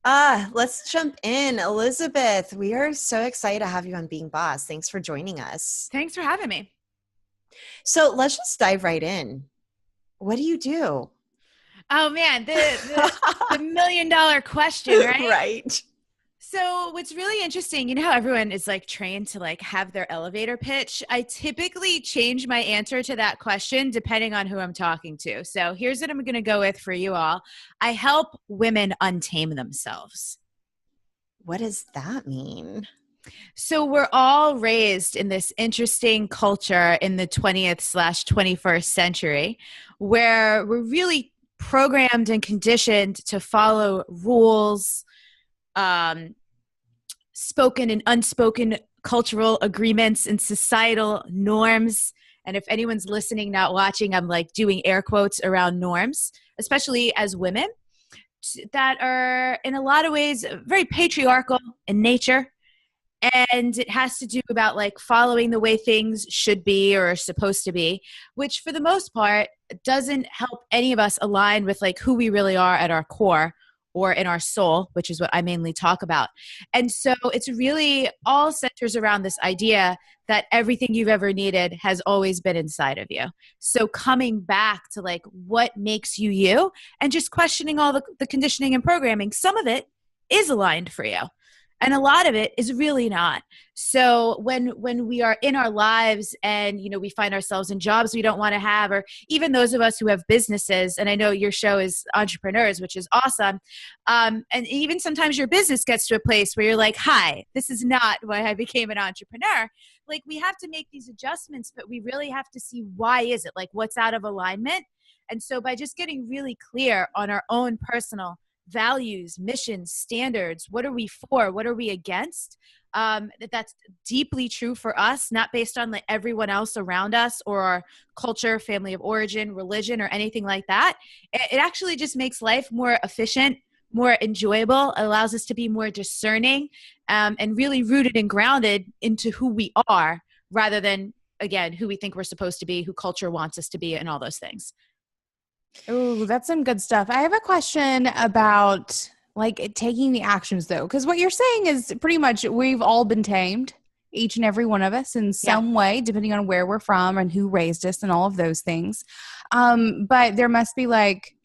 Let's jump in. Elizabeth, we are so excited to have you on Being Boss. Thanks for joining us. Thanks for having me. So let's just dive right in. What do you do? Oh man, the $1 million question, right? Right. So what's really interesting, you know how everyone is like trained to like have their elevator pitch? I typically change my answer to that question depending on who I'm talking to. So here's what I'm going to go with for you all. I help women untame themselves. What does that mean? So we're all raised in this interesting culture in the 20th/21st century where we're really programmed and conditioned to follow rules, um, spoken and unspoken cultural agreements and societal norms. And if anyone's listening, not watching, I'm like doing air quotes around norms, especially as women that are in a lot of ways very patriarchal in nature, and it has to do about like following the way things should be or are supposed to be, which for the most part doesn't help any of us align with like who we really are at our core or in our soul, which is what I mainly talk about. And so it's really all centers around this idea that everything you've ever needed has always been inside of you. So coming back to like what makes you you and just questioning all the conditioning and programming, some of it is aligned for you. And a lot of it is really not. So when we are in our lives and, you know, we find ourselves in jobs we don't want to have, or even those of us who have businesses, and I know your show is entrepreneurs, which is awesome. And even sometimes your business gets to a place where you're like, hi, this is not why I became an entrepreneur. Like we have to make these adjustments, but we really have to see why is it, like what's out of alignment. And so by just getting really clear on our own personal values, missions, standards, what are we for, what are we against, that's deeply true for us, not based on like everyone else around us or our culture, family of origin, religion, or anything like that. It actually just makes life more efficient, more enjoyable, allows us to be more discerning, and really rooted and grounded into who we are rather than, again, who we think we're supposed to be, who culture wants us to be, and all those things. Oh, that's some good stuff. I have a question about like taking the actions though, because what you're saying is pretty much we've all been tamed, each and every one of us in Yeah. some way, depending on where we're from and who raised us and all of those things. But there must be like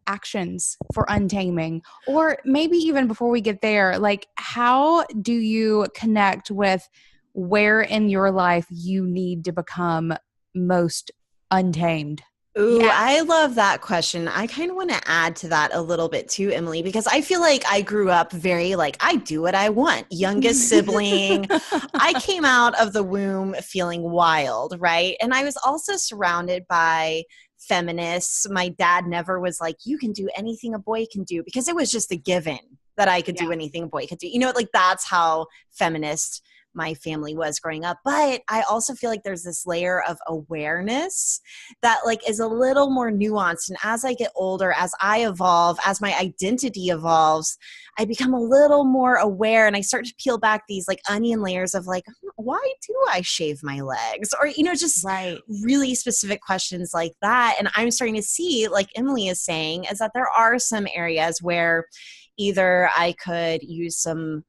actions for untaming, or maybe even before we get there, like how do you connect with where in your life you need to become most untamed? Ooh, Yeah. I love that question. I kind of want to add to that a little bit too, Emily, because I feel like I grew up very like, I do what I want, youngest sibling. I came out of the womb feeling wild, right? And I was also surrounded by feminists. My dad never was like, you can do anything a boy can do, because it was just a given that I could Yeah. do anything a boy could do. You know, like that's how feminist my family was growing up. But I also feel like there's this layer of awareness that like is a little more nuanced. And as I get older, as I evolve, as my identity evolves, I become a little more aware, and I start to peel back these like onion layers of like, why do I shave my legs? Or, you know, just Right. really specific questions like that. And I'm starting to see, like Emily is saying, is that there are some areas where either I could use some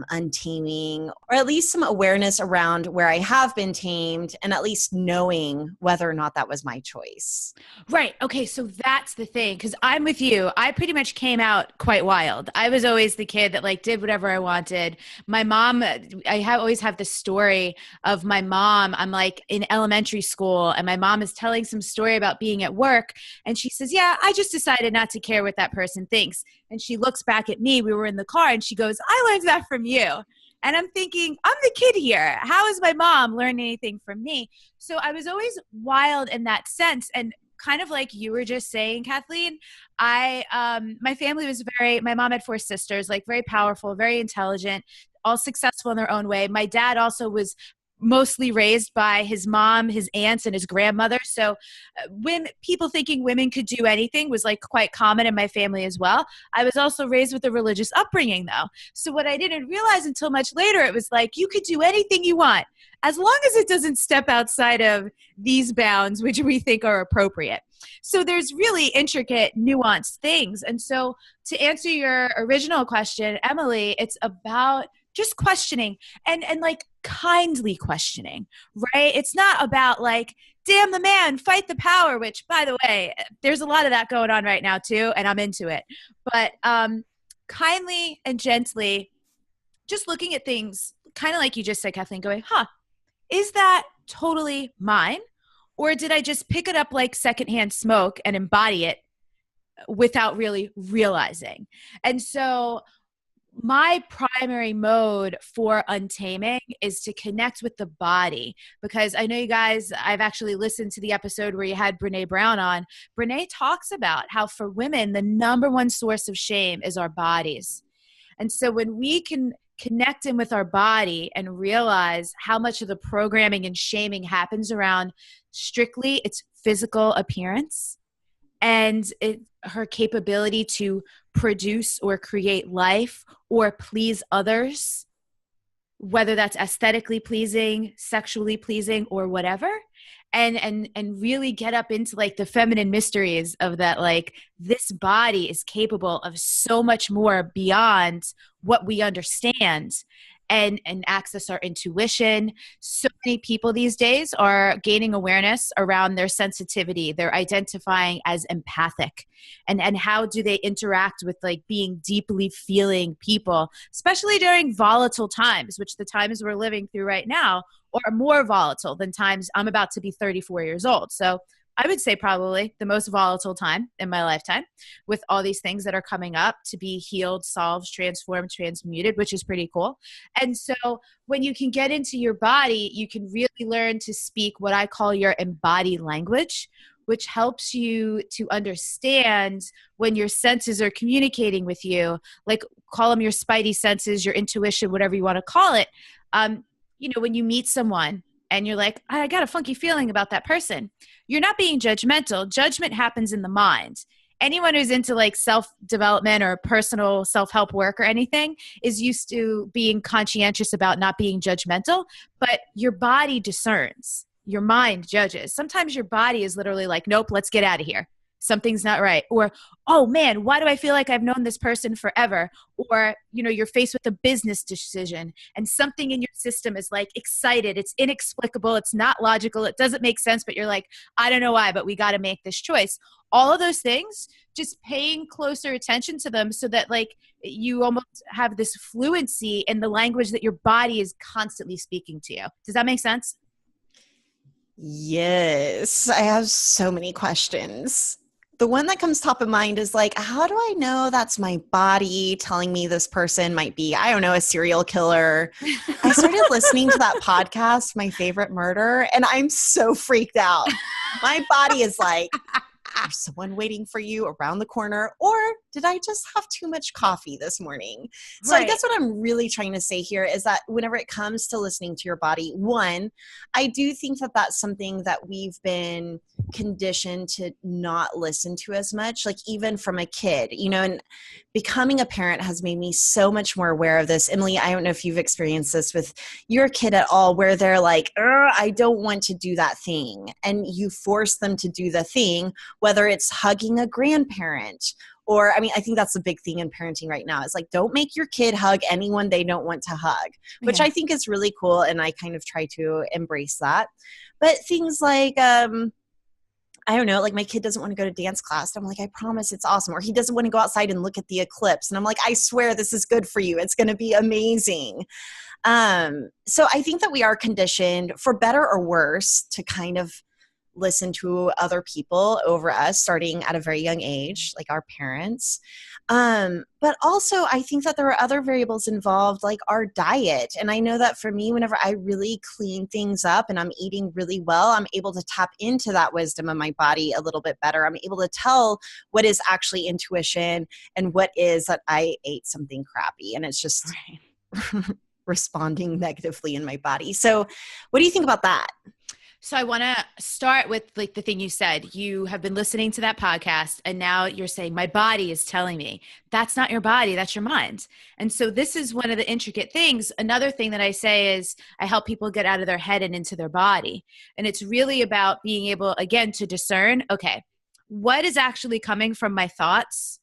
untaming, or at least some awareness around where I have been tamed, and at least knowing whether or not that was my choice. Right. Okay. So that's the thing. Because I'm with you. I pretty much came out quite wild. I was always the kid that like did whatever I wanted. My mom, always have this story of my mom. I'm like in elementary school, and my mom is telling some story about being at work. And she says, yeah, I just decided not to care what that person thinks. And she looks back at me. We were in the car, and she goes, I learned that from you. And I'm thinking, I'm the kid here. How is my mom learning anything from me? So I was always wild in that sense. And kind of like you were just saying, Kathleen, my family was my mom had four sisters, like very powerful, very intelligent, all successful in their own way. My dad also was mostly raised by his mom, his aunts, and his grandmother. So when people thinking women could do anything was like quite common in my family as well. I was also raised with a religious upbringing though. So what I didn't realize until much later, it was like, you could do anything you want as long as it doesn't step outside of these bounds, which we think are appropriate. So there's really intricate, nuanced things. And so to answer your original question, Emily, it's about just questioning and like kindly questioning, right? It's not about like, damn the man, fight the power, which by the way, there's a lot of that going on right now too, and I'm into it. But kindly and gently, just looking at things, kind of like you just said, Kathleen, going, is that totally mine? Or did I just pick it up like secondhand smoke and embody it without really realizing? And so my primary mode for untaming is to connect with the body, because I know you guys, I've actually listened to the episode where you had Brene Brown on. Brene talks about how for women, the number one source of shame is our bodies. And so when we can connect in with our body and realize how much of the programming and shaming happens around strictly its physical appearance and her capability to produce or create life or please others, whether that's aesthetically pleasing, sexually pleasing, or whatever, and really get up into like the feminine mysteries of that, like this body is capable of so much more beyond what we understand, and access our intuition. So many people these days are gaining awareness around their sensitivity. They're identifying as empathic, and how do they interact with like being deeply feeling people, especially during volatile times, which the times we're living through right now are more volatile than times I'm about to be 34 years old. So I would say probably the most volatile time in my lifetime, with all these things that are coming up to be healed, solved, transformed, transmuted, which is pretty cool. And so when you can get into your body, you can really learn to speak what I call your embodied language, which helps you to understand when your senses are communicating with you, like call them your spidey senses, your intuition, whatever you want to call it. When you meet someone and you're like, I got a funky feeling about that person, you're not being judgmental. Judgment happens in the mind. Anyone who's into like self-development or personal self-help work or anything is used to being conscientious about not being judgmental, but your body discerns. Your mind judges. Sometimes your body is literally like, nope, let's get out of here. Something's not right. Or, oh man, why do I feel like I've known this person forever? Or, you're faced with a business decision and something in your system is like excited. It's inexplicable. It's not logical. It doesn't make sense, but you're like, I don't know why, but we got to make this choice. All of those things, just paying closer attention to them so that like you almost have this fluency in the language that your body is constantly speaking to you. Does that make sense? Yes, I have so many questions. The one that comes top of mind is like, how do I know that's my body telling me this person might be, I don't know, a serial killer? I started listening to that podcast, My Favorite Murder, and I'm so freaked out. My body is like, there's someone waiting for you around the corner, or did I just have too much coffee this morning? So right. I guess what I'm really trying to say here is that whenever it comes to listening to your body, one, I do think that that's something that we've been conditioned to not listen to as much, like even from a kid, and becoming a parent has made me so much more aware of this. Emily, I don't know if you've experienced this with your kid at all, where they're like, I don't want to do that thing. And you force them to do the thing, whether it's hugging a grandparent or, I think that's the big thing in parenting right now. It's like, don't make your kid hug anyone they don't want to hug, which I think is really cool. And I kind of try to embrace that. But things like, I don't know, like my kid doesn't want to go to dance class. I'm like, I promise it's awesome. Or he doesn't want to go outside and look at the eclipse. And I'm like, I swear this is good for you. It's going to be amazing. So I think that we are conditioned, for better or worse, to kind of listen to other people over us starting at a very young age, like our parents. But also I think that there are other variables involved, like our diet. And I know that for me, whenever I really clean things up and I'm eating really well, I'm able to tap into that wisdom of my body a little bit better. I'm able to tell what is actually intuition and what is that I ate something crappy. And it's just responding negatively in my body. So what do you think about that? So I want to start with like the thing you said. You have been listening to that podcast and now you're saying my body is telling me. That's not your body, that's your mind. And so this is one of the intricate things. Another thing that I say is I help people get out of their head and into their body. And it's really about being able, again, to discern, okay, what is actually coming from my thoughts,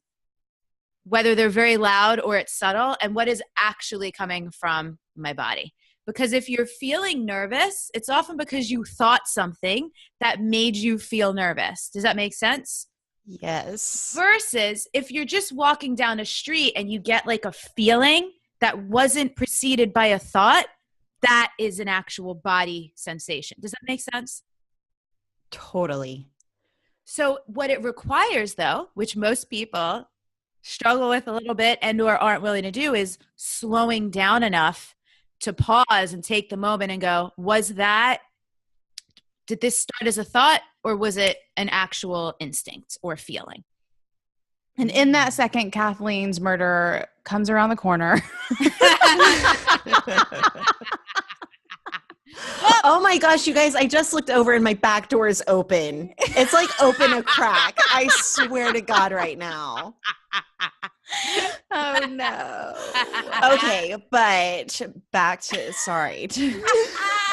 whether they're very loud or it's subtle, and what is actually coming from my body. Because if you're feeling nervous, it's often because you thought something that made you feel nervous. Does that make sense? Yes. Versus if you're just walking down a street and you get like a feeling that wasn't preceded by a thought, that is an actual body sensation. Does that make sense? Totally. So what it requires, though, which most people struggle with a little bit and or aren't willing to do, is slowing down enough to pause and take the moment and go, did this start as a thought, or was it an actual instinct or feeling? And in that second, Kathleen's murder comes around the corner. Oh my gosh, you guys, I just looked over and my back door is open. It's like open a crack. I swear to God right now. Oh no. Okay, but back to, sorry to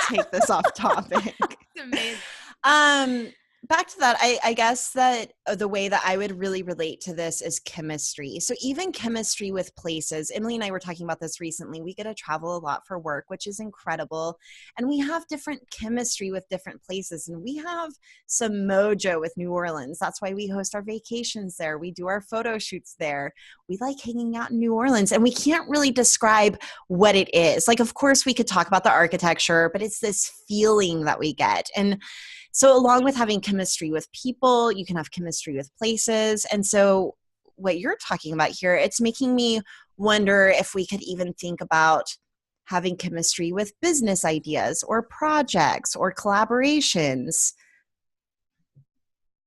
take this off topic. It's amazing. Back to that, I guess that the way that I would really relate to this is chemistry. So even chemistry with places. Emily and I were talking about this recently. We get to travel a lot for work, which is incredible. And we have different chemistry with different places. And we have some mojo with New Orleans. That's why we host our vacations there. We do our photo shoots there. We like hanging out in New Orleans. And we can't really describe what it is. Like, of course, we could talk about the architecture, but it's this feeling that we get. And so along with having chemistry with people, you can have chemistry with places. And so what you're talking about here, it's making me wonder if we could even think about having chemistry with business ideas or projects or collaborations.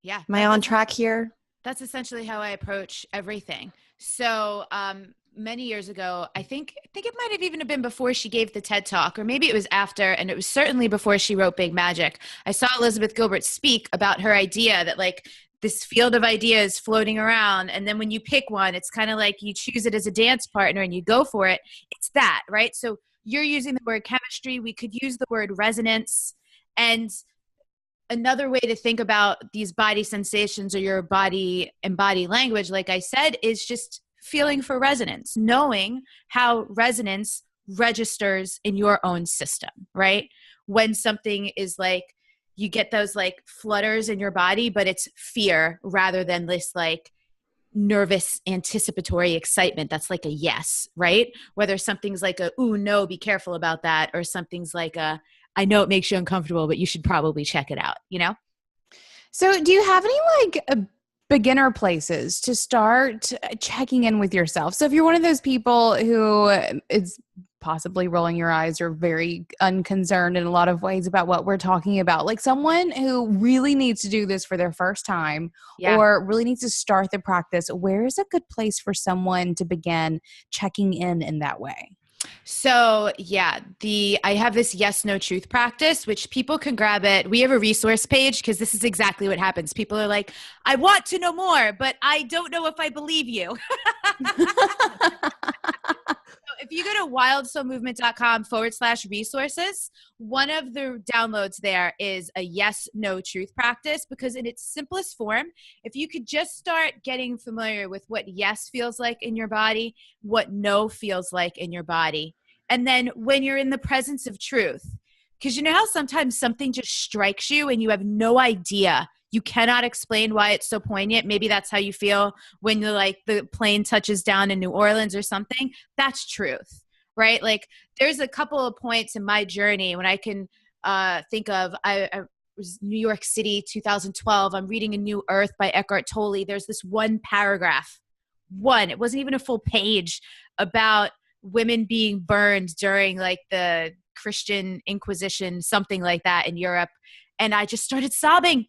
Yeah. Am I on track here? That's essentially how I approach everything. So many years ago, I think it might have even been before she gave the TED Talk, or maybe it was after, and it was certainly before she wrote Big Magic. I saw Elizabeth Gilbert speak about her idea that like this field of ideas floating around, and then when you pick one, it's kind of like you choose it as a dance partner and you go for it. It's that, right? So you're using the word chemistry. We could use the word resonance. And another way to think about these body sensations or your body and body language, like I said, is just feeling for resonance, knowing how resonance registers in your own system, right? When something is like, you get those like flutters in your body, but it's fear rather than this like nervous anticipatory excitement. That's like a yes, right? Whether something's like a, ooh, no, be careful about that. Or something's like a, I know it makes you uncomfortable, but you should probably check it out, you know? So do you have any like beginner places to start checking in with yourself? So if you're one of those people who is possibly rolling your eyes or very unconcerned in a lot of ways about what we're talking about, like someone who really needs to do this for their first time or really needs to start the practice, where is a good place for someone to begin checking in that way? So yeah, I have this yes, no, truth practice, which people can grab it. We have a resource page because this is exactly what happens. People are like, I want to know more, but I don't know if I believe you. So if you go to wildsoulmovement.com/resources, one of the downloads there is a yes, no, truth practice, because in its simplest form, if you could just start getting familiar with what yes feels like in your body, what no feels like in your body, and then when you're in the presence of truth, because you know how sometimes something just strikes you and you have no idea. You cannot explain why it's so poignant. Maybe that's how you feel when you're like the plane touches down in New Orleans or something. That's truth, right? Like there's a couple of points in my journey when I can think of, I was New York City, 2012. I'm reading A New Earth by Eckhart Tolle. There's this one paragraph, it wasn't even a full page, about women being burned during like the Christian Inquisition, something like that in Europe. And I just started sobbing.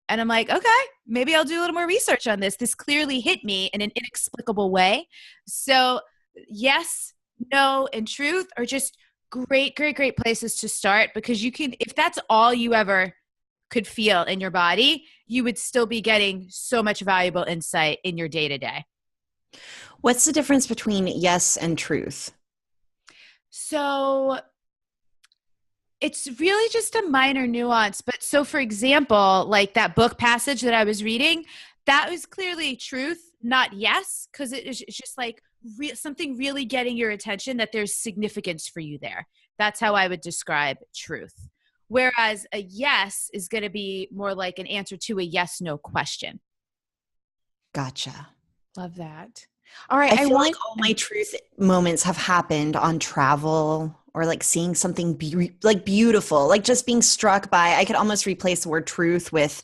And I'm like, okay, maybe I'll do a little more research on this. This clearly hit me in an inexplicable way. So yes, no, and truth are just great places to start, because you can, if that's all you ever could feel in your body, you would still be getting so much valuable insight in your day-to-day. What's the difference between yes and truth? So It's really just a minor nuance. But so, for example, like that book passage that I was reading, that was clearly truth, not yes, because it's just like something really getting your attention that there's significance for you there. That's how I would describe truth. Whereas a yes is going to be more like an answer to a yes, no question. Gotcha. Love that. All right. I feel like all my truth moments have happened on travel or like seeing something beautiful, like just being struck by, I could almost replace the word truth with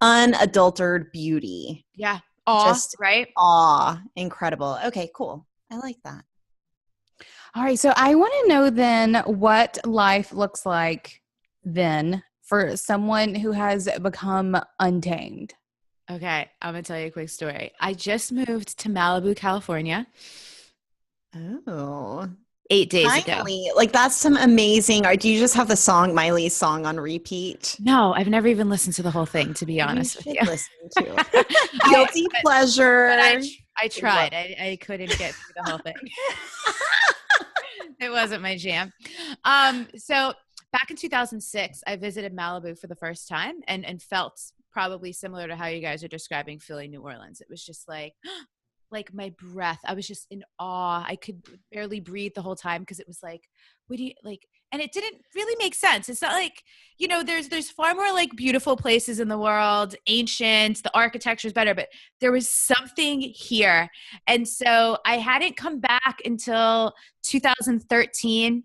unadulterated beauty. Yeah. Awe, just right? Awe. Incredible. Okay, cool. I like that. All right. So I want to know then what life looks like then for someone who has become untamed. Okay, I'm going to tell you a quick story. I just moved to Malibu, California. Oh. 8 days Finally, ago. Like that's some amazing art. Do you just have the song, Miley's song on repeat? No, I've never even listened to the whole thing, to be honest with you. Listen to Guilty pleasure. But I tried. I couldn't get through the whole thing. It wasn't my jam. So back in 2006, I visited Malibu for the first time and felt probably similar to how you guys are describing Philly, New Orleans. It was just like my breath. I was just in awe. I could barely breathe the whole time because it was like, what do you like? And it didn't really make sense. It's not like, there's far more like beautiful places in the world, ancient, the architecture is better, but there was something here. And so I hadn't come back until 2013.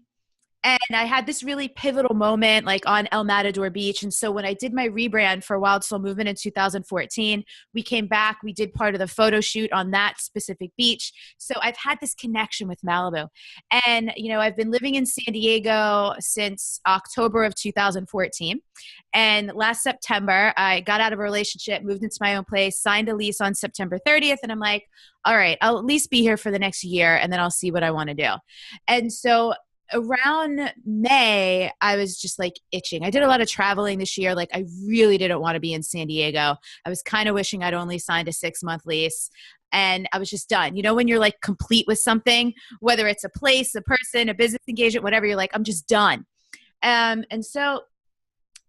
And I had this really pivotal moment like on El Matador Beach. And so when I did my rebrand for Wild Soul Movement in 2014, we came back, we did part of the photo shoot on that specific beach. So I've had this connection with Malibu. And, I've been living in San Diego since October of 2014. And last September, I got out of a relationship, moved into my own place, signed a lease on September 30th. And I'm like, all right, I'll at least be here for the next year and then I'll see what I want to do. And so around May, I was just like itching. I did a lot of traveling this year. Like I really didn't want to be in San Diego. I was kind of wishing I'd only signed a 6-month lease and I was just done. When you're like complete with something, whether it's a place, a person, a business engagement, whatever, you're like, I'm just done. And so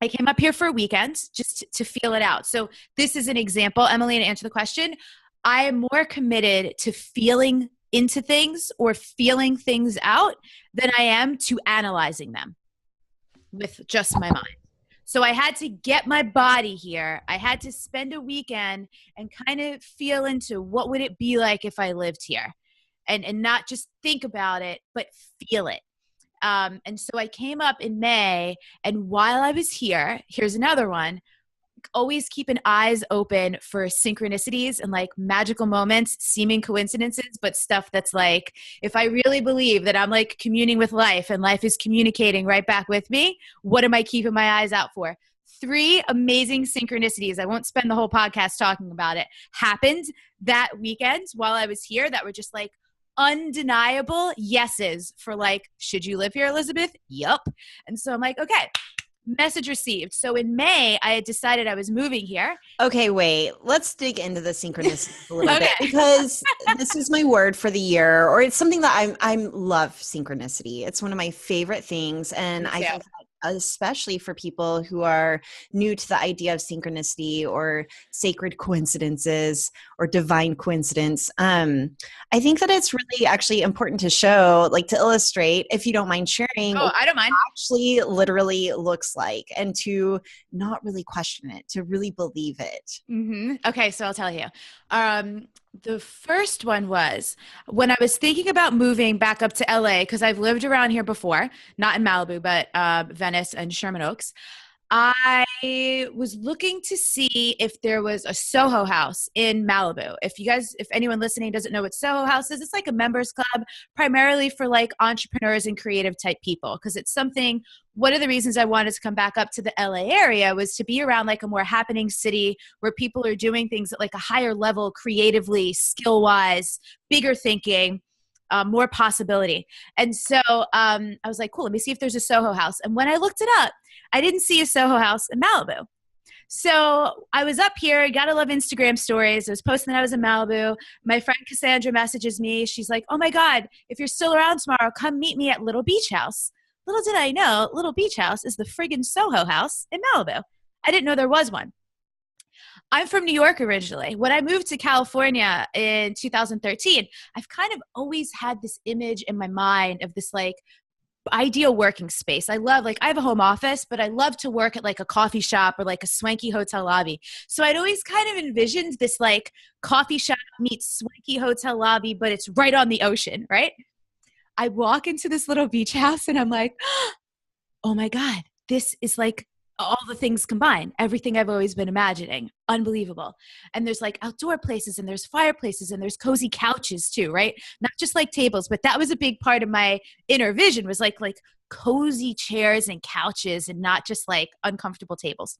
I came up here for a weekend just to feel it out. So this is an example, Emily, to answer the question. I am more committed to feeling into things or feeling things out than I am to analyzing them with just my mind. So I had to get my body here. I had to spend a weekend and kind of feel into what would it be like if I lived here and not just think about it, but feel it. And so I came up in May, and while I was here, here's another one. Always keep an eyes open for synchronicities and like magical moments, seeming coincidences, but stuff that's like, if I really believe that I'm like communing with life and life is communicating right back with me, what am I keeping my eyes out for? 3 amazing synchronicities. I won't spend the whole podcast talking about it. Happened that weekend while I was here that were just like undeniable yeses for like, should you live here, Elizabeth? Yup. And so I'm like, okay. Message received. So in May, I had decided I was moving here. Okay, wait. Let's dig into the synchronicities a little bit because this is my word for the year, or it's something that I love synchronicity. It's one of my favorite things, and I think that especially for people who are new to the idea of synchronicity or sacred coincidences or divine coincidence. I think that it's really actually important to show, like to illustrate, if you don't mind sharing. Oh, I don't mind. Actually literally looks like, and to not really question it, to really believe it. Mm-hmm. Okay, so I'll tell you. The first one was when I was thinking about moving back up to LA, because I've lived around here before, not in Malibu, but Venice and Sherman Oaks. I was looking to see if there was a Soho House in Malibu. If anyone listening doesn't know what Soho House is, it's like a members club primarily for like entrepreneurs and creative type people. Because it's something, one of the reasons I wanted to come back up to the LA area was to be around like a more happening city where people are doing things at like a higher level, creatively, skill wise, bigger thinking. More possibility. And so I was like, cool, let me see if there's a Soho House. And when I looked it up, I didn't see a Soho House in Malibu. So I was up here, gotta love Instagram stories. I was posting that I was in Malibu. My friend Cassandra messages me. She's like, oh my God, if you're still around tomorrow, come meet me at Little Beach House. little did I know, Little Beach House is the friggin' Soho House in Malibu. I didn't know there was one. I'm from New York originally. When I moved to California in 2013, I've kind of always had this image in my mind of this like ideal working space. I love, like, I have a home office, but I love to work at like a coffee shop or like a swanky hotel lobby. So I'd always kind of envisioned this like coffee shop meets swanky hotel lobby, but it's right on the ocean, right? I walk into this little beach house and I'm like, oh my God, this is like all the things combined, everything I've always been imagining. Unbelievable. And there's like outdoor places and there's fireplaces and there's cozy couches too, right? Not just like tables, but that was a big part of my inner vision, was like cozy chairs and couches and not just like uncomfortable tables.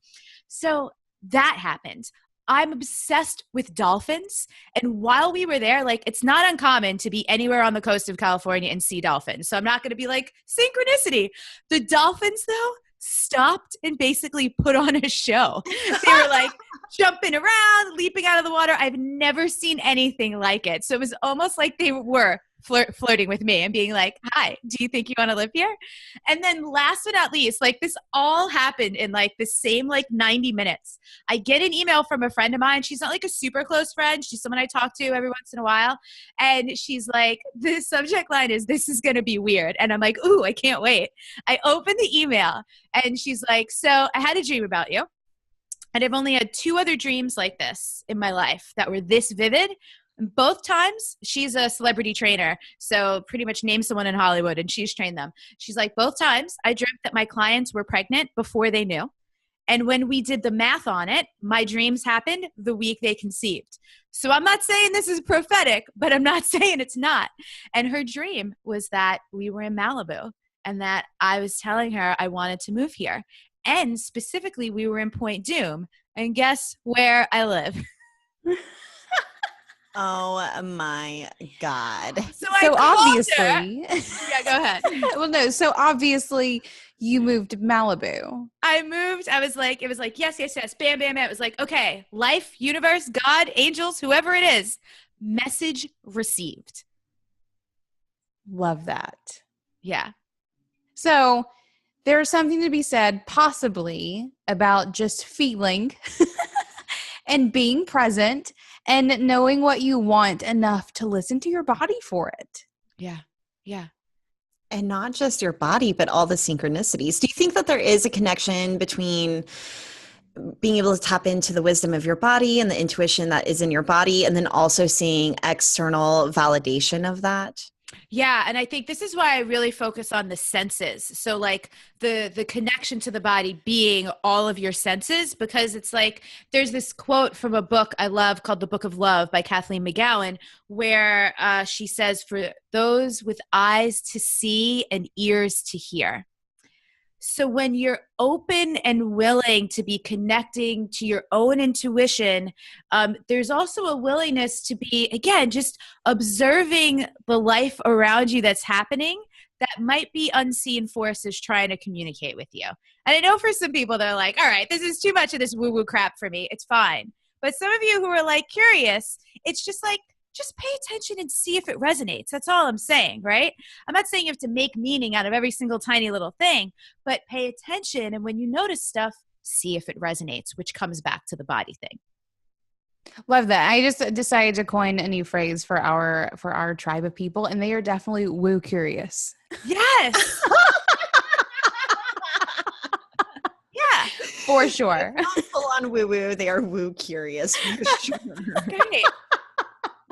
So that happened. I'm obsessed with dolphins. And while we were there, like, it's not uncommon to be anywhere on the coast of California and see dolphins. So I'm not going to be like synchronicity. The dolphins, though, stopped and basically put on a show. They were like jumping around, leaping out of the water. I've never seen anything like it. So it was almost like they were flirting with me and being like, hi, do you think you want to live here? And then last but not least, like, this all happened in like the same like 90 minutes. I get an email from a friend of mine. She's not like a super close friend. She's someone I talk to every once in a while. And she's like, the subject line is, this is going to be weird. And I'm like, ooh, I can't wait. I open the email and she's like, so I had a dream about you. And I've only had 2 other dreams like this in my life that were this vivid. Both times, she's a celebrity trainer, so pretty much name someone in Hollywood and she's trained them. She's like, both times I dreamt that my clients were pregnant before they knew. And when we did the math on it, my dreams happened the week they conceived. So I'm not saying this is prophetic, but I'm not saying it's not. And her dream was that we were in Malibu and that I was telling her I wanted to move here. And specifically, we were in Point Doom. And guess where I live? Oh my God. So obviously, yeah, go ahead. Well, no. So obviously, you moved to Malibu. I moved. I was like, it was like, yes, yes, yes. Bam, bam, bam. It was like, okay, life, universe, God, angels, whoever it is, message received. Love that. Yeah. So there's something to be said, possibly, about just feeling and being present and knowing what you want enough to listen to your body for it. Yeah. Yeah. And not just your body, but all the synchronicities. Do you think that there is a connection between being able to tap into the wisdom of your body and the intuition that is in your body, and then also seeing external validation of that? Yeah. And I think this is why I really focus on the senses. So like the connection to the body being all of your senses, because it's like, there's this quote from a book I love called The Book of Love by Kathleen McGowan, where she says, for those with eyes to see and ears to hear. So when you're open and willing to be connecting to your own intuition, there's also a willingness to be, again, just observing the life around you that's happening that might be unseen forces trying to communicate with you. And I know for some people, they're like, all right, this is too much of this woo-woo crap for me. It's fine. But some of you who are like curious, it's just like, just pay attention and see if it resonates. That's all I'm saying, right? I'm not saying you have to make meaning out of every single tiny little thing, but pay attention. And when you notice stuff, see if it resonates, which comes back to the body thing. Love that. I just decided to coin a new phrase for our tribe of people, and they are definitely woo curious. Yes. Yeah. For sure. Not full on woo woo. They are woo curious. For sure. Great.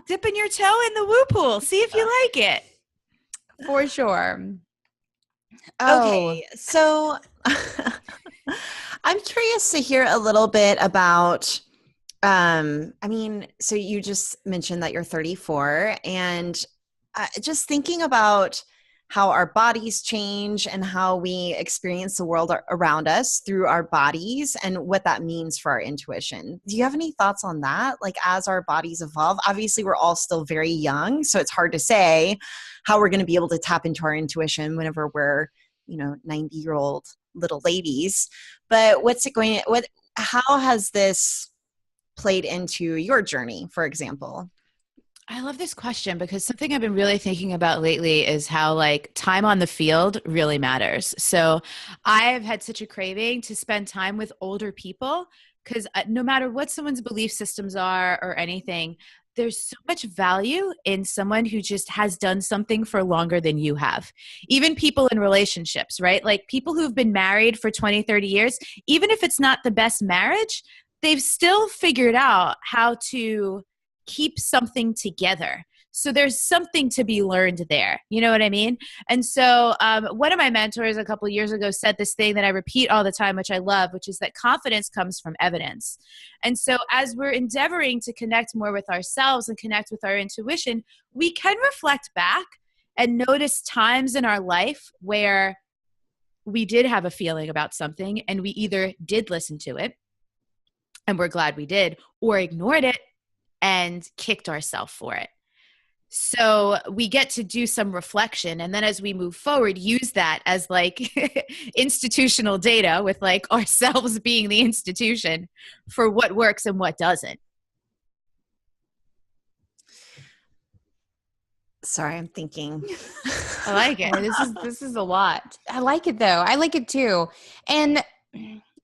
Dipping your toe in the woo pool. See if you like it. For sure. Okay, so I'm curious to hear a little bit about, so you just mentioned that you're 34, and just thinking about how our bodies change and how we experience the world around us through our bodies and what that means for our intuition. Do you have any thoughts on that? Like, as our bodies evolve, obviously we're all still very young, so it's hard to say how we're going to be able to tap into our intuition whenever we're, 90-year-old little ladies. But how has this played into your journey, for example? I love this question because something I've been really thinking about lately is how like time on the field really matters. So I've had such a craving to spend time with older people because no matter what someone's belief systems are or anything, there's so much value in someone who just has done something for longer than you have. Even people in relationships, right? Like people who've been married for 20, 30 years, even if it's not the best marriage, they've still figured out how to keep something together. So there's something to be learned there. You know what I mean? And so one of my mentors a couple of years ago said this thing that I repeat all the time, which I love, which is that confidence comes from evidence. And so as we're endeavoring to connect more with ourselves and connect with our intuition, we can reflect back and notice times in our life where we did have a feeling about something and we either did listen to it and we're glad we did, or ignored it and kicked ourselves for it. So we get to do some reflection. And then as we move forward, use that as like institutional data with like ourselves being the institution for what works and what doesn't. Sorry, I'm thinking. I like it. This is a lot. I like it though. I like it too. And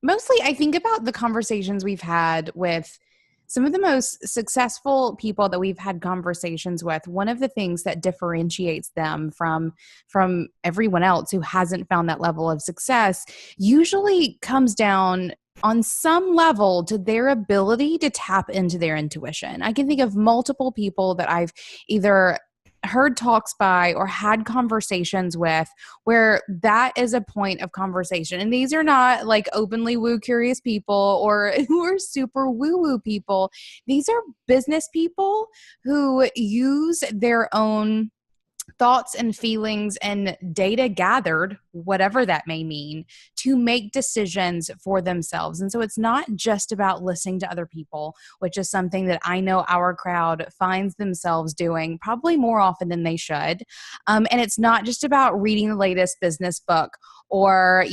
mostly I think about the conversations we've had with some of the most successful people that we've had conversations with. One of the things that differentiates them from everyone else who hasn't found that level of success usually comes down on some level to their ability to tap into their intuition. I can think of multiple people that I've either heard talks by or had conversations with where that is a point of conversation. And these are not like openly woo curious people or who are super woo woo people. These are business people who use their own thoughts and feelings and data gathered, whatever that may mean, to make decisions for themselves. And so it's not just about listening to other people, which is something that I know our crowd finds themselves doing probably more often than they should. And it's not just about reading the latest business book or,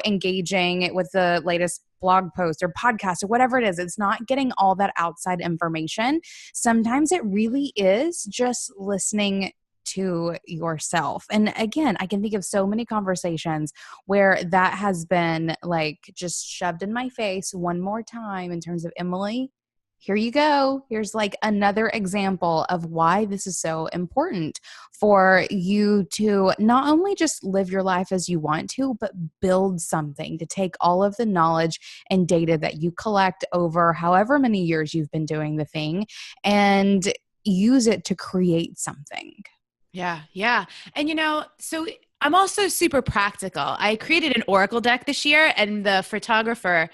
engaging with the latest blog post or podcast or whatever it is. It's not getting all that outside information. Sometimes it really is just listening to yourself. And again, I can think of so many conversations where that has been like just shoved in my face one more time in terms of, Emily, here you go. Here's like another example of why this is so important for you to not only just live your life as you want to, but build something, to take all of the knowledge and data that you collect over however many years you've been doing the thing and use it to create something. Yeah. Yeah. And so I'm also super practical. I created an Oracle deck this year, and the photographer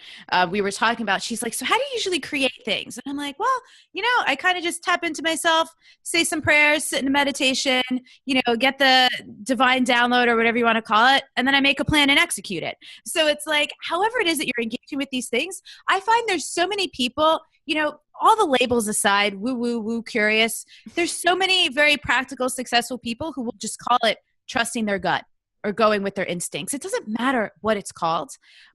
we were talking about, she's like, so how do you usually create things? And I'm like, well, I kind of just tap into myself, say some prayers, sit in a meditation, get the divine download or whatever you want to call it. And then I make a plan and execute it. So it's like, however it is that you're engaging with these things, I find there's so many people, all the labels aside, woo, woo, woo, curious. There's so many very practical, successful people who will just call it trusting their gut or going with their instincts. It doesn't matter what it's called.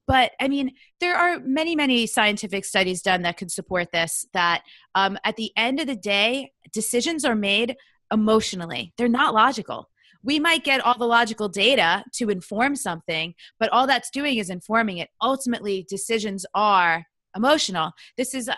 But I mean, there are many, many scientific studies done that could support this, that at the end of the day, decisions are made emotionally. They're not logical. We might get all the logical data to inform something, but all that's doing is informing it. Ultimately, decisions are emotional.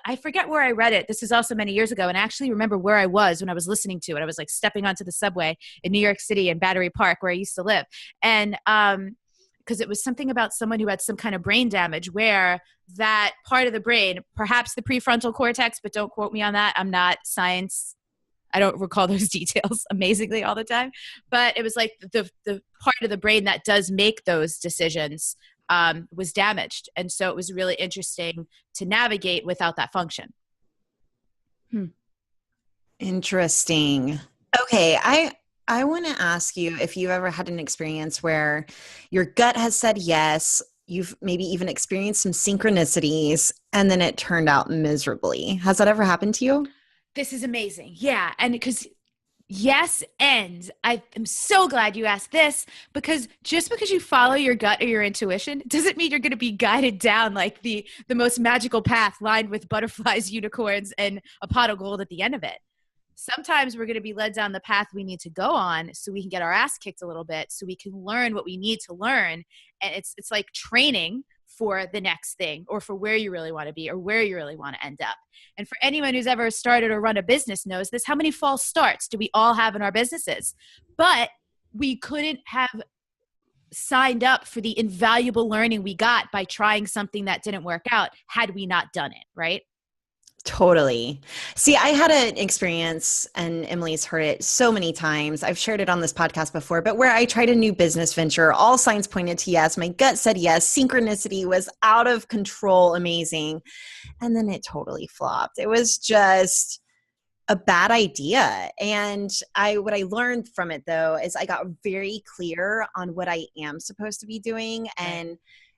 I forget where I read it. This is also many years ago. And I actually remember where I was when I was listening to it. I was like stepping onto the subway in New York City in Battery Park, where I used to live. And because it was something about someone who had some kind of brain damage where that part of the brain, perhaps the prefrontal cortex, but don't quote me on that. I'm not science. I don't recall those details amazingly all the time. But it was like the part of the brain that does make those decisions was damaged. And so it was really interesting to navigate without that function. Interesting. Okay. I want to ask you if you've ever had an experience where your gut has said yes, you've maybe even experienced some synchronicities, and then it turned out miserably. Has that ever happened to you? This is amazing. Yeah. And yes, and I am so glad you asked this, because just because you follow your gut or your intuition doesn't mean you're going to be guided down like the most magical path lined with butterflies, unicorns, and a pot of gold at the end of it. sometimes we're going to be led down the path we need to go on so we can get our ass kicked a little bit, so we can learn what we need to learn. And it's like training for the next thing, or for where you really want to be, or where you really want to end up. And for anyone who's ever started or run a business knows this, how many false starts do we all have in our businesses? But we couldn't have signed up for the invaluable learning we got by trying something that didn't work out had we not done it, right? Totally. See, I had an experience, and Emily's heard it so many times. I've shared it on this podcast before, but where I tried a new business venture, all signs pointed to yes. My gut said yes. Synchronicity was out of control, amazing. And then it totally flopped. It was just a bad idea. And what I learned from it, though, is I got very clear on what I am supposed to be doing. And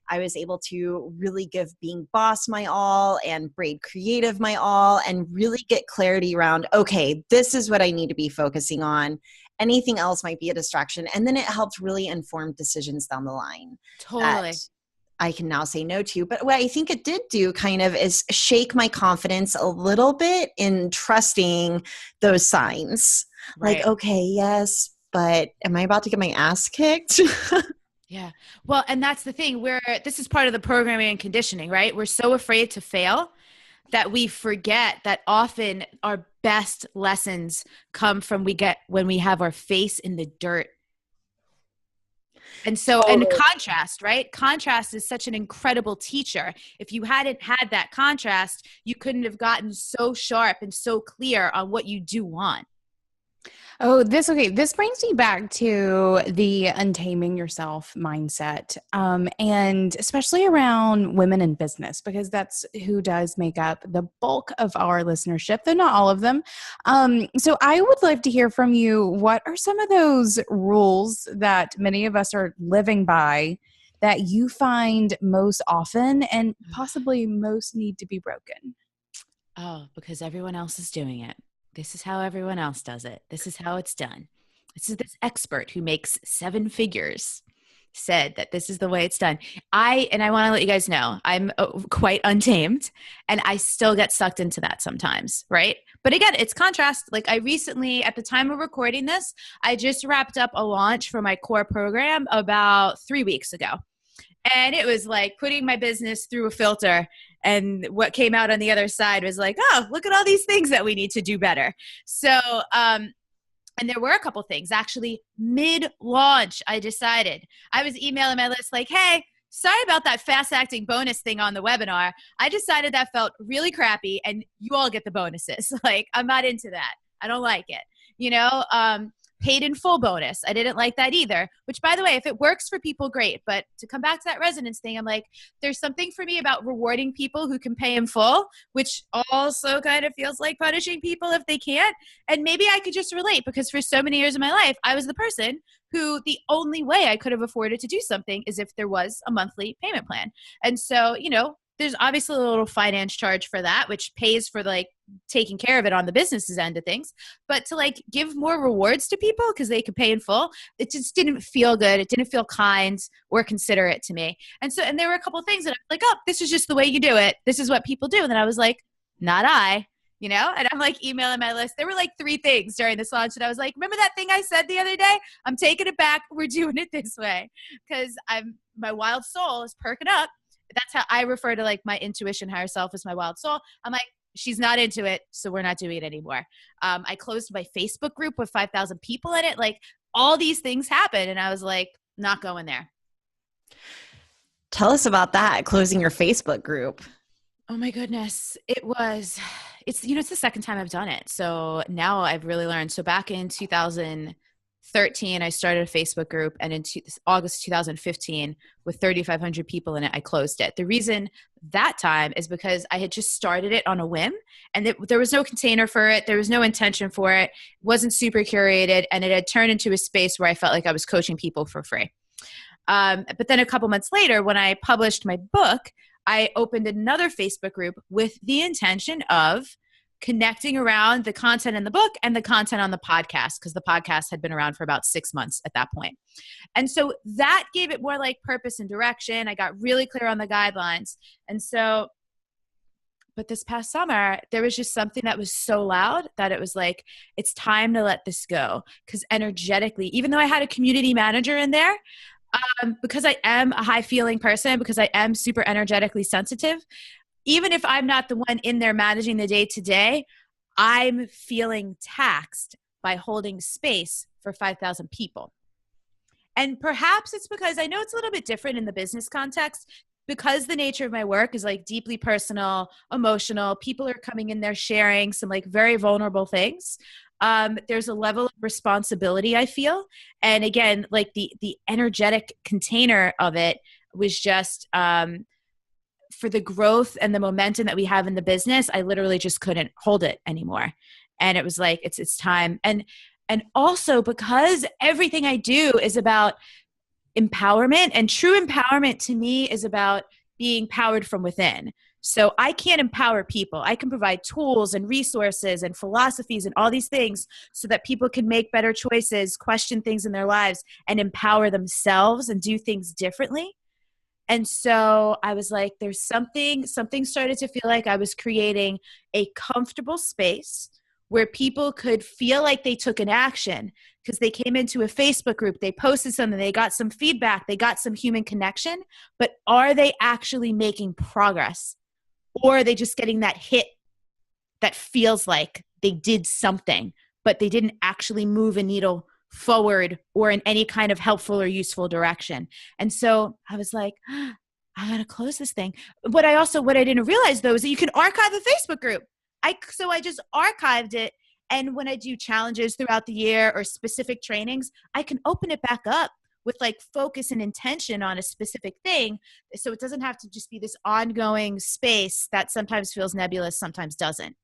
I was able to really give being boss my all and Braid Creative my all, and really get clarity around, okay, this is what I need to be focusing on. Anything else might be a distraction. And then it helped really inform decisions down the line. Totally. That I can now say no to. But what I think it did do kind of is shake my confidence a little bit in trusting those signs. Right. Like, okay, yes, but am I about to get my ass kicked? Yeah. Well, and that's the thing, where this is part of the programming and conditioning, right? We're so afraid to fail that we forget that often our best lessons come from when we have our face in the dirt. And so, and contrast, right? Contrast is such an incredible teacher. If you hadn't had that contrast, you couldn't have gotten so sharp and so clear on what you do want. Oh, this brings me back to the untaming yourself mindset, and especially around women in business, because that's who does make up the bulk of our listenership, though not all of them. So I would love to hear from you. What are some of those rules that many of us are living by that you find most often and possibly most need to be broken? Oh, because everyone else is doing it. This is how everyone else does it. This is how it's done. This expert who makes 7 figures said that this is the way it's done. I want to let you guys know, I'm quite untamed, and I still get sucked into that sometimes, right? But again, it's contrast. Like, I recently, at the time of recording this, I just wrapped up a launch for my core program about 3 weeks ago. And it was like putting my business through a filter. And what came out on the other side was like, oh, look at all these things that we need to do better. So, and there were a couple things. Actually, mid-launch, I decided. I was emailing my list like, hey, sorry about that fast-acting bonus thing on the webinar. I decided that felt really crappy, and you all get the bonuses. Like, I'm not into that. I don't like it. You know, paid in full bonus. I didn't like that either, which, by the way, if it works for people, great. But to come back to that resonance thing, I'm like, there's something for me about rewarding people who can pay in full, which also kind of feels like punishing people if they can't. And maybe I could just relate, because for so many years of my life, I was the person who the only way I could have afforded to do something is if there was a monthly payment plan. And so, you know, there's obviously a little finance charge for that, which pays for like taking care of it on the business's end of things. But to like give more rewards to people because they could pay in full, it just didn't feel good. It didn't feel kind or considerate to me. And there were a couple of things that I'm like, oh, this is just the way you do it. This is what people do. And then I was like, not I. You know, and I'm like emailing my list. There were like 3 things during this launch. And I was like, remember that thing I said the other day? I'm taking it back. We're doing it this way. Because my wild soul is perking up. That's how I refer to like my intuition, higher self as my wild soul. I'm like, she's not into it, so we're not doing it anymore. I closed my Facebook group with 5,000 people in it. Like, all these things happened, and I was like, not going there. Tell us about that, closing your Facebook group. Oh my goodness. It's the second time I've done it. So now I've really learned. So back in 2013, I started a Facebook group, and in August 2015, with 3,500 people in it, I closed it. The reason that time is because I had just started it on a whim, and there was no container for it. There was no intention for it. It wasn't super curated, and it had turned into a space where I felt like I was coaching people for free. But then a couple months later, when I published my book, I opened another Facebook group with the intention of connecting around the content in the book and the content on the podcast, because the podcast had been around for about 6 months at that point. And so that gave it more like purpose and direction. I got really clear on the guidelines. And so But this past summer, there was just something that was so loud that it was like, it's time to let this go. Because energetically, even though I had a community manager in there, because I am a high feeling person, because I am super energetically sensitive, even if I'm not the one in there managing the day to day, I'm feeling taxed by holding space for 5,000 people. And perhaps it's because I know it's a little bit different in the business context, because the nature of my work is like deeply personal, emotional. People are coming in there sharing some like very vulnerable things. There's a level of responsibility I feel. And again, like the energetic container of it was just for the growth and the momentum that we have in the business, I literally just couldn't hold it anymore. And it was like, it's time. And also because everything I do is about empowerment, and true empowerment to me is about being powered from within. So I can't empower people. I can provide tools and resources and philosophies and all these things so that people can make better choices, question things in their lives, and empower themselves and do things differently. And so I was like, there's something started to feel like I was creating a comfortable space where people could feel like they took an action because they came into a Facebook group, they posted something, they got some feedback, they got some human connection, but are they actually making progress? Or are they just getting that hit that feels like they did something, but they didn't actually move a needle forward or in any kind of helpful or useful direction? And so I was like, I gotta close this thing. What I didn't realize though is that you can archive a Facebook group. So I just archived it. And when I do challenges throughout the year or specific trainings, I can open it back up with like focus and intention on a specific thing. So it doesn't have to just be this ongoing space that sometimes feels nebulous, sometimes doesn't.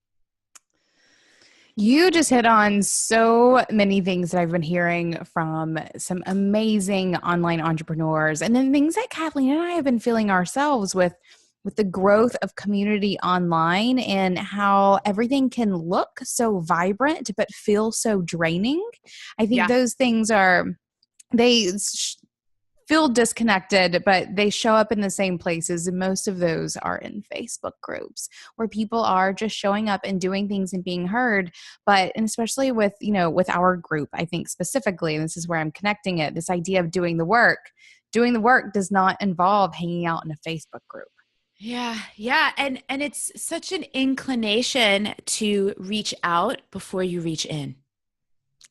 You just hit on so many things that I've been hearing from some amazing online entrepreneurs, and then things that Kathleen and I have been feeling ourselves with the growth of community online and how everything can look so vibrant but feel so draining. I think those things feel disconnected, but they show up in the same places. And most of those are in Facebook groups where people are just showing up and doing things and being heard. And especially with our group, I think specifically, and this is where I'm connecting it, this idea of doing the work does not involve hanging out in a Facebook group. Yeah. And it's such an inclination to reach out before you reach in.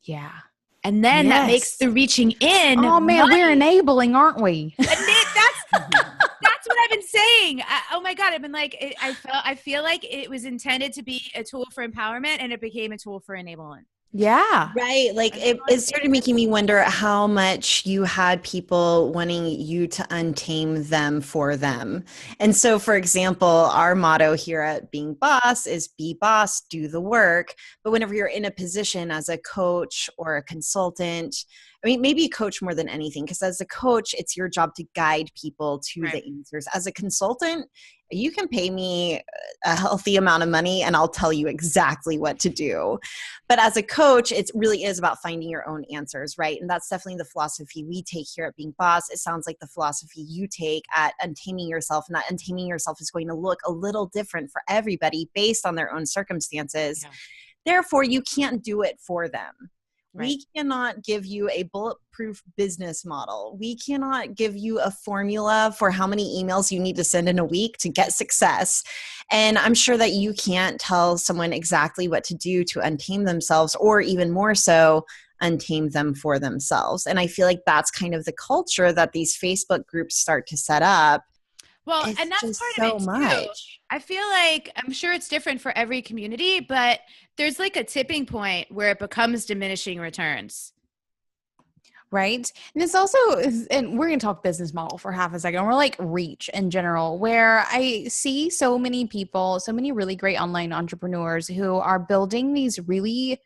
Yeah. And then that makes the reaching in. Oh man, we're enabling, aren't we? That's what I've been saying. Oh my God. I've been like, I feel like it was intended to be a tool for empowerment and it became a tool for enablement. Yeah. Right. Like it started making me wonder how much you had people wanting you to untame them for them. And so, for example, our motto here at Being Boss is be boss, do the work. But whenever you're in a position as a coach or a consultant, I mean, maybe a coach more than anything, because as a coach, it's your job to guide people to the answers. As a consultant, you can pay me a healthy amount of money and I'll tell you exactly what to do. But as a coach, it really is about finding your own answers, right? And that's definitely the philosophy we take here at Being Boss. It sounds like the philosophy you take at Untaming Yourself. And that untaming yourself is going to look a little different for everybody based on their own circumstances. Yeah. Therefore, you can't do it for them. Right. We cannot give you a bulletproof business model. We cannot give you a formula for how many emails you need to send in a week to get success. And I'm sure that you can't tell someone exactly what to do to untame themselves, or even more so, untame them for themselves. And I feel like that's kind of the culture that these Facebook groups start to set up. Well, and that's part of it too. I feel like, I'm sure it's different for every community, but there's like a tipping point where it becomes diminishing returns. Right. And it's also, and we're going to talk business model for half a second. We're like reach in general, where I see so many people, so many really great online entrepreneurs who are building these really,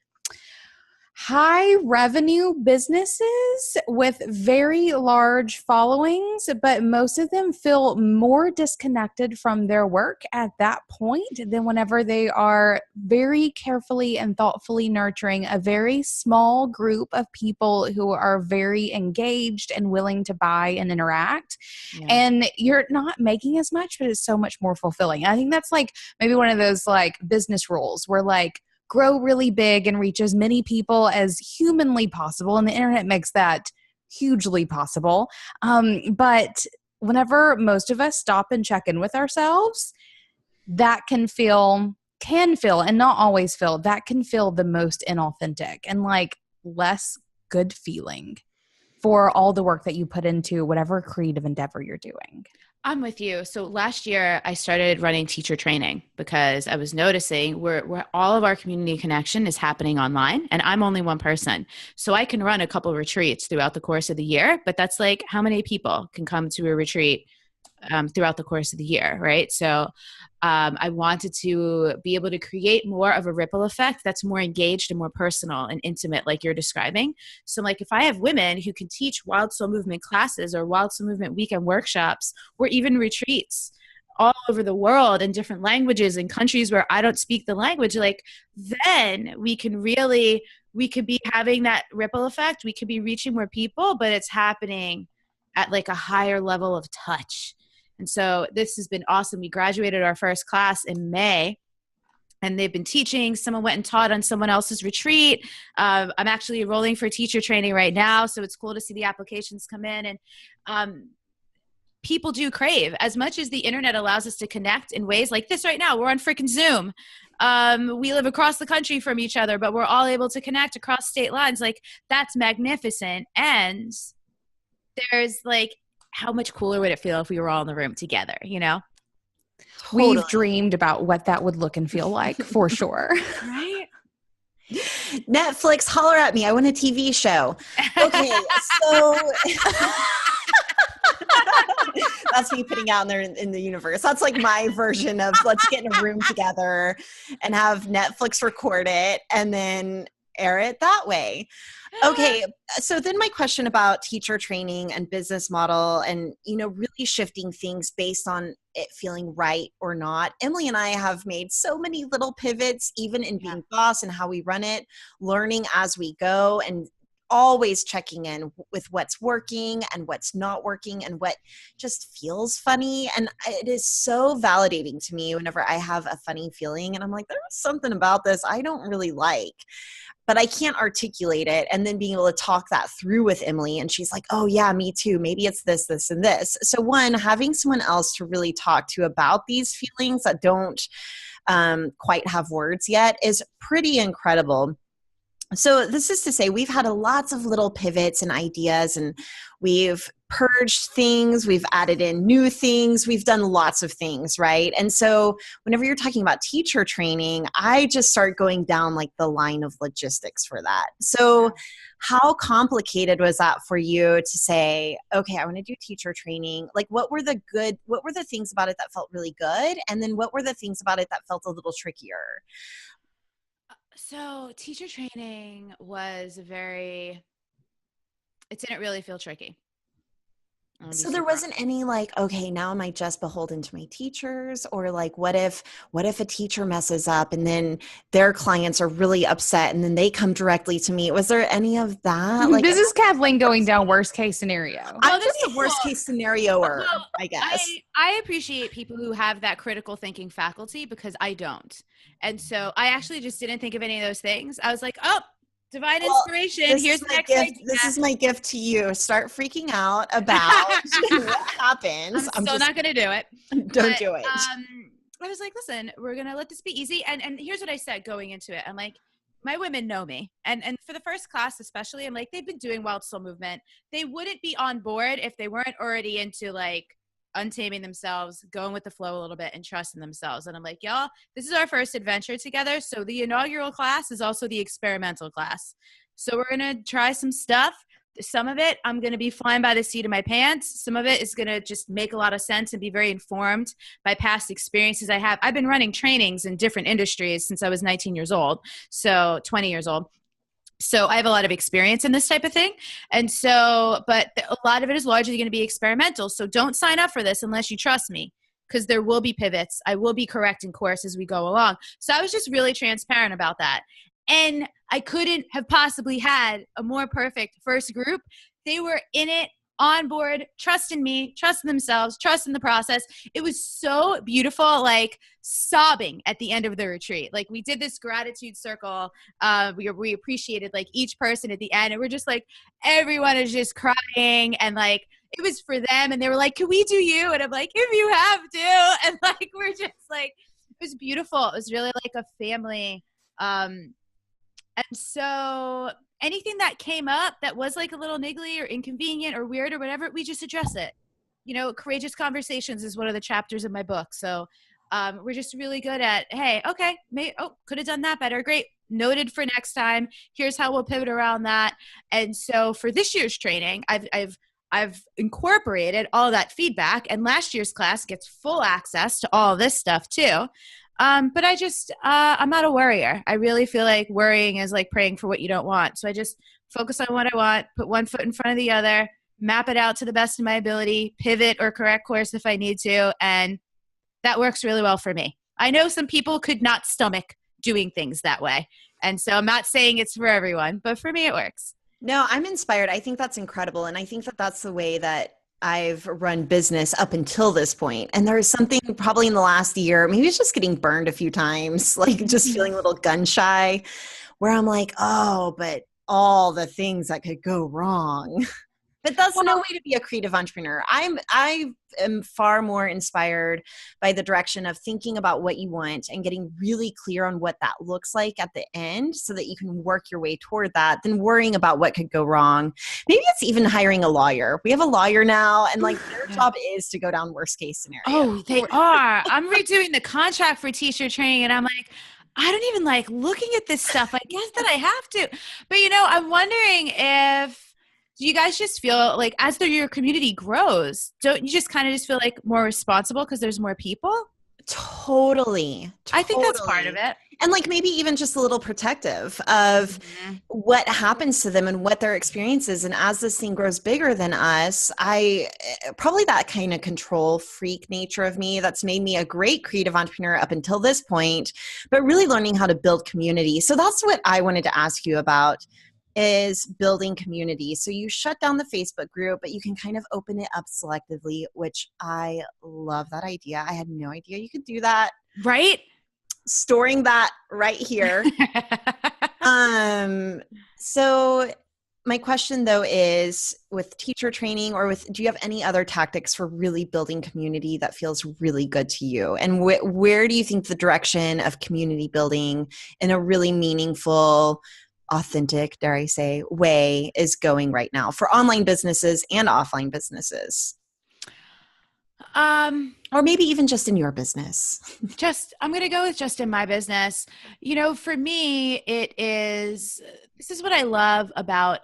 high revenue businesses with very large followings, but most of them feel more disconnected from their work at that point than whenever they are very carefully and thoughtfully nurturing a very small group of people who are very engaged and willing to buy and interact. Yeah. And you're not making as much, but it's so much more fulfilling. I think that's like maybe one of those like business rules where like grow really big and reach as many people as humanly possible. And the internet makes that hugely possible. But whenever most of us stop and check in with ourselves, that can feel and not always feel, that can feel the most inauthentic and like less good feeling for all the work that you put into whatever creative endeavor you're doing. I'm with you. So last year I started running teacher training because I was noticing where all of our community connection is happening online, and I'm only one person. So I can run a couple retreats throughout the course of the year, but that's like how many people can come to a retreat throughout the course of the year, right? So I wanted to be able to create more of a ripple effect that's more engaged and more personal and intimate, like you're describing. So like if I have women who can teach Wild Soul Movement classes or Wild Soul Movement weekend workshops or even retreats all over the world in different languages in countries where I don't speak the language, like then we could be having that ripple effect. We could be reaching more people, but it's happening at like a higher level of touch. And so this has been awesome. We graduated our first class in May, and they've been teaching. Someone went and taught on someone else's retreat. I'm actually enrolling for teacher training right now, so it's cool to see the applications come in. And people do crave, as much as the internet allows us to connect in ways like this right now. We're on freaking Zoom. We live across the country from each other, but we're all able to connect across state lines. Like, that's magnificent. And there's like, how much cooler would it feel if we were all in the room together, you know? Totally. We've dreamed about what that would look and feel like for sure. Right? Netflix, holler at me. I want a TV show. Okay, so that's me putting out there in the universe. That's like my version of let's get in a room together and have Netflix record it and then air it that way. Okay, so then my question about teacher training and business model and, really shifting things based on it feeling right or not. Emily and I have made so many little pivots, even in being boss and how we run it, learning as we go and always checking in with what's working and what's not working and what just feels funny. And it is so validating to me whenever I have a funny feeling and I'm like, there's something about this I don't really like, but I can't articulate it. And then being able to talk that through with Emily, and she's like, oh yeah, me too. Maybe it's this, this, and this. So one, having someone else to really talk to about these feelings that don't quite have words yet is pretty incredible. So this is to say we've had lots of little pivots and ideas, and we've purged things, we've added in new things, we've done lots of things, right? And so whenever you're talking about teacher training, I just start going down like the line of logistics for that. So how complicated was that for you to say, okay, I want to do teacher training? Like what were the things about it that felt really good? And then what were the things about it that felt a little trickier? So teacher training was it didn't really feel tricky. So there wasn't any like, okay, now am I just beholden to my teachers? Or like, what if a teacher messes up and then their clients are really upset and then they come directly to me? Was there any of that? Like, this is Kathleen going down worst case scenario. I'm just the worst case scenario-er, I guess. I appreciate people who have that critical thinking faculty because I don't. And so I actually just didn't think of any of those things. I was like, oh, divine inspiration. Here's the next gift. This is my gift to you. Start freaking out about what happens. I'm still not going to do it. Don't do it. I was like, listen, we're going to let this be easy. And here's what I said going into it. I'm like, my women know me. And for the first class, especially, I'm like, they've been doing Wild Soul Movement. They wouldn't be on board if they weren't already into like untaming themselves, going with the flow a little bit and trusting themselves. And I'm like, y'all, this is our first adventure together. So the inaugural class is also the experimental class. So we're going to try some stuff. Some of it, I'm going to be flying by the seat of my pants. Some of it is going to just make a lot of sense and be very informed by past experiences I have. I've been running trainings in different industries since I was 19 years old. So 20 years old. So I have a lot of experience in this type of thing. And so, but a lot of it is largely going to be experimental. So don't sign up for this unless you trust me, because there will be pivots. I will be correcting course as we go along. So I was just really transparent about that. And I couldn't have possibly had a more perfect first group. They were in it, on board, trusting me, trusting themselves, trusting the process. It was so beautiful, like sobbing at the end of the retreat. Like we did this gratitude circle. We appreciated like each person at the end, and we're just like, everyone is just crying, and like it was for them, and they were like, can we do you? And I'm like, if you have to. And like we're just like, it was beautiful. It was really like a family. And so anything that came up that was like a little niggly or inconvenient or weird or whatever, we just address it. You know, courageous conversations is one of the chapters in my book. So we're just really good at, hey, okay, could have done that better. Great. Noted for next time. Here's how we'll pivot around that. And so for this year's training, I've incorporated all that feedback, and last year's class gets full access to all this stuff too. But I'm not a worrier. I really feel like worrying is like praying for what you don't want. So I just focus on what I want, put one foot in front of the other, map it out to the best of my ability, pivot or correct course if I need to. And that works really well for me. I know some people could not stomach doing things that way. And so I'm not saying it's for everyone, but for me, it works. No, I'm inspired. I think that's incredible. And I think that that's the way that I've run business up until this point. And there's something probably in the last year, maybe it's just getting burned a few times, like just feeling a little gun shy, where I'm like, oh, but all the things that could go wrong. But that's no way to be a creative entrepreneur. I am far more inspired by the direction of thinking about what you want and getting really clear on what that looks like at the end so that you can work your way toward that than worrying about what could go wrong. Maybe it's even hiring a lawyer. We have a lawyer now, and like their job is to go down worst case scenario. Oh, they are. I'm redoing the contract for teacher training, and I'm like, I don't even like looking at this stuff. I guess that I have to. But, you know, I'm wondering if, do you guys just feel like as your community grows, don't you just kind of just feel like more responsible because there's more people? Totally. I think that's part of it. And like maybe even just a little protective of what happens to them and what their experience is. And as this thing grows bigger than us, probably that kind of control freak nature of me that's made me a great creative entrepreneur up until this point, but really learning how to build community. So that's what I wanted to ask you about, is building community. So you shut down the Facebook group, but you can kind of open it up selectively, which I love that idea. I had no idea you could do that. Right? Storing that right here. So my question though is, with teacher training or do you have any other tactics for really building community that feels really good to you? And where do you think the direction of community building in a really meaningful, authentic, dare I say, way is going right now for online businesses and offline businesses? Or maybe even just in your business. I'm going to go with just in my business. You know, for me, this is what I love about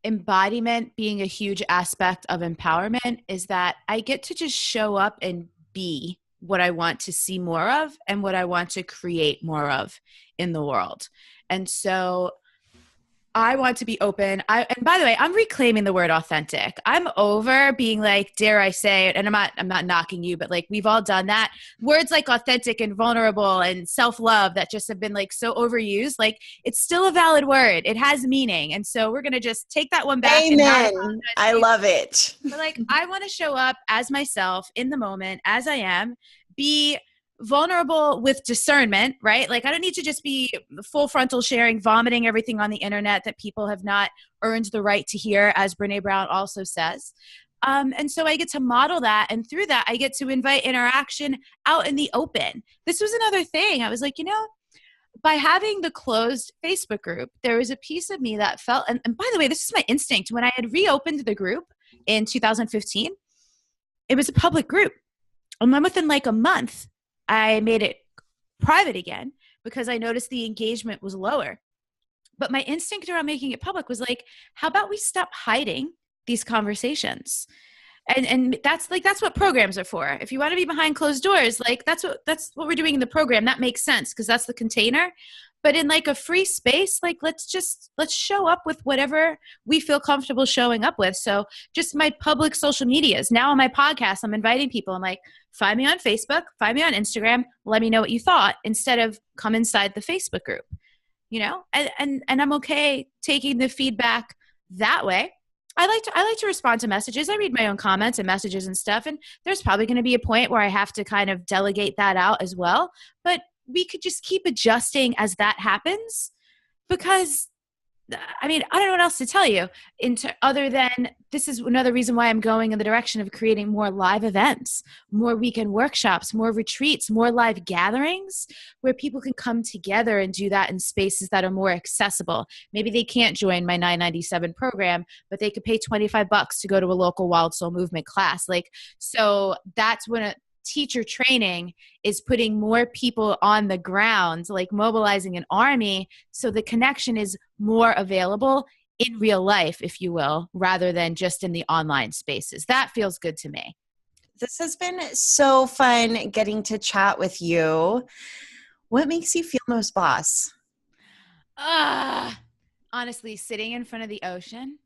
embodiment being a huge aspect of empowerment, is that I get to just show up and be what I want to see more of and what I want to create more of in the world. And so I want to be open. And by the way, I'm reclaiming the word authentic. I'm over being like, dare I say it, and I'm not knocking you, but like we've all done that. Words like authentic and vulnerable and self-love that just have been like so overused, like it's still a valid word. It has meaning. And so we're going to just take that one back. Amen. I love it. But like, I want to show up as myself in the moment, as I am, be vulnerable with discernment, right? Like I don't need to just be full frontal sharing, vomiting everything on the internet that people have not earned the right to hear, as Brene Brown also says. And so I get to model that. And through that, I get to invite interaction out in the open. This was another thing. I was like, you know, by having the closed Facebook group, there was a piece of me that felt, and by the way, this is my instinct. When I had reopened the group in 2015, it was a public group. And then within like a month, I made it private again because I noticed the engagement was lower. But my instinct around making it public was like, how about we stop hiding these conversations? And that's what programs are for. If you want to be behind closed doors, like that's what we're doing in the program. That makes sense because that's the container. But in like a free space, like let's show up with whatever we feel comfortable showing up with. So just my public social medias. Now on my podcast, I'm inviting people. I'm like, find me on Facebook, find me on Instagram, let me know what you thought, instead of come inside the Facebook group, you know? And I'm okay taking the feedback that way. I like to respond to messages. I read my own comments and messages and stuff. And there's probably going to be a point where I have to kind of delegate that out as well. But we could just keep adjusting as that happens, because I mean, I don't know what else to tell you other than this is another reason why I'm going in the direction of creating more live events, more weekend workshops, more retreats, more live gatherings where people can come together and do that in spaces that are more accessible. Maybe they can't join my $9.97 program, but they could pay $25 to go to a local Wild Soul Movement class. Like, so that's when teacher training is putting more people on the ground, like mobilizing an army, so the connection is more available in real life, if you will, rather than just in the online spaces. That feels good to me. This has been so fun getting to chat with you. What makes you feel most boss? Honestly, sitting in front of the ocean.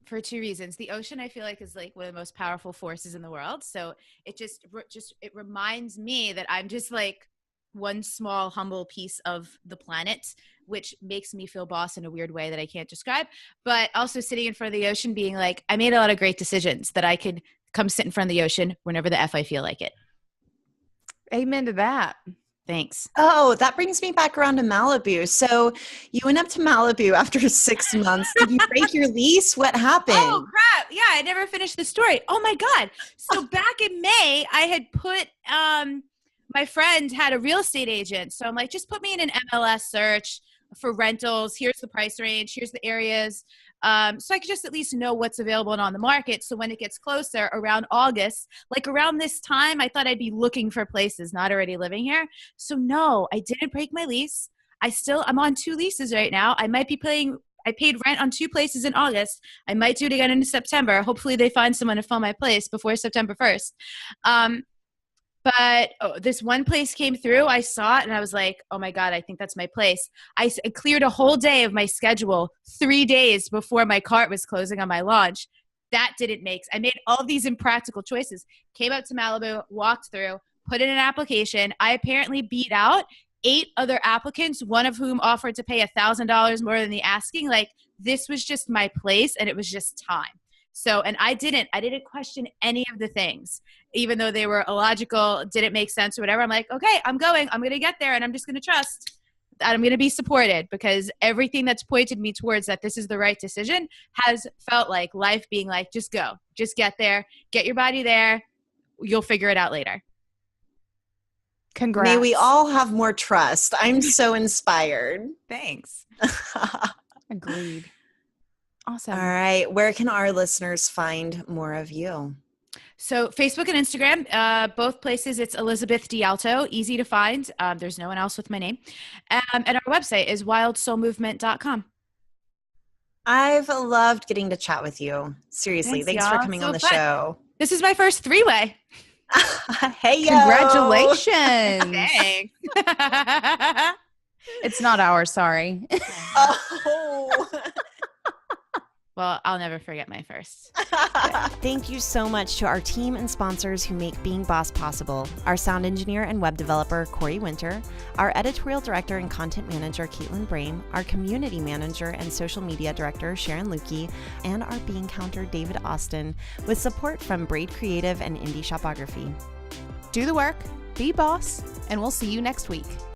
For two reasons. The ocean, I feel like, is like one of the most powerful forces in the world. So it it reminds me that I'm just like one small, humble piece of the planet, which makes me feel boss in a weird way that I can't describe. But also sitting in front of the ocean being like, I made a lot of great decisions that I could come sit in front of the ocean whenever the F I feel like it. Amen to that. Thanks. Oh, that brings me back around to Malibu. So you went up to Malibu after 6 months. Did you break your lease? What happened? Oh, crap. Yeah, I never finished the story. Oh, my God. So back in May, I had put my friend had a real estate agent. So I'm like, just put me in an MLS search for rentals. Here's the price range. Here's the areas. So I could just at least know what's available and on the market. So when it gets closer around August, like around this time, I thought I'd be looking for places, not already living here. So no, I didn't break my lease. I'm on 2 leases right now. I paid rent on 2 places in August. I might do it again in September. Hopefully they find someone to fill my place before September 1st. But this one place came through. I saw it and I was like, oh my God, I think that's my place. I cleared a whole day of my schedule 3 days before my cart was closing on my launch. That didn't make sense. I made all these impractical choices. Came out to Malibu, walked through, put in an application. I apparently beat out 8 other applicants, one of whom offered to pay $1,000 more than the asking. Like, this was just my place and it was just time. So, and I didn't question any of the things, even though they were illogical, didn't make sense or whatever. I'm like, okay, I'm going to get there and I'm just going to trust that I'm going to be supported, because everything that's pointed me towards that this is the right decision has felt like life being like, just go, just get there, get your body there. You'll figure it out later. Congrats. May we all have more trust. I'm so inspired. Thanks. Agreed. Awesome. All right. Where can our listeners find more of you? So Facebook and Instagram, both places, it's Elizabeth DiAlto, easy to find. There's no one else with my name. And our website is wildsoulmovement.com. I've loved getting to chat with you. Seriously. Thanks for coming on the show. This is my first 3-way. Hey, yo. Congratulations. Thanks. It's not ours, sorry. Oh. Well, I'll never forget my first. Thank you so much to our team and sponsors who make Being Boss possible. Our sound engineer and web developer, Corey Winter, our editorial director and content manager, Caitlin Brame, our community manager and social media director, Sharon Lukey, and our Being Counter, David Austin, with support from Braid Creative and Indie Shopography. Do the work, be boss, and we'll see you next week.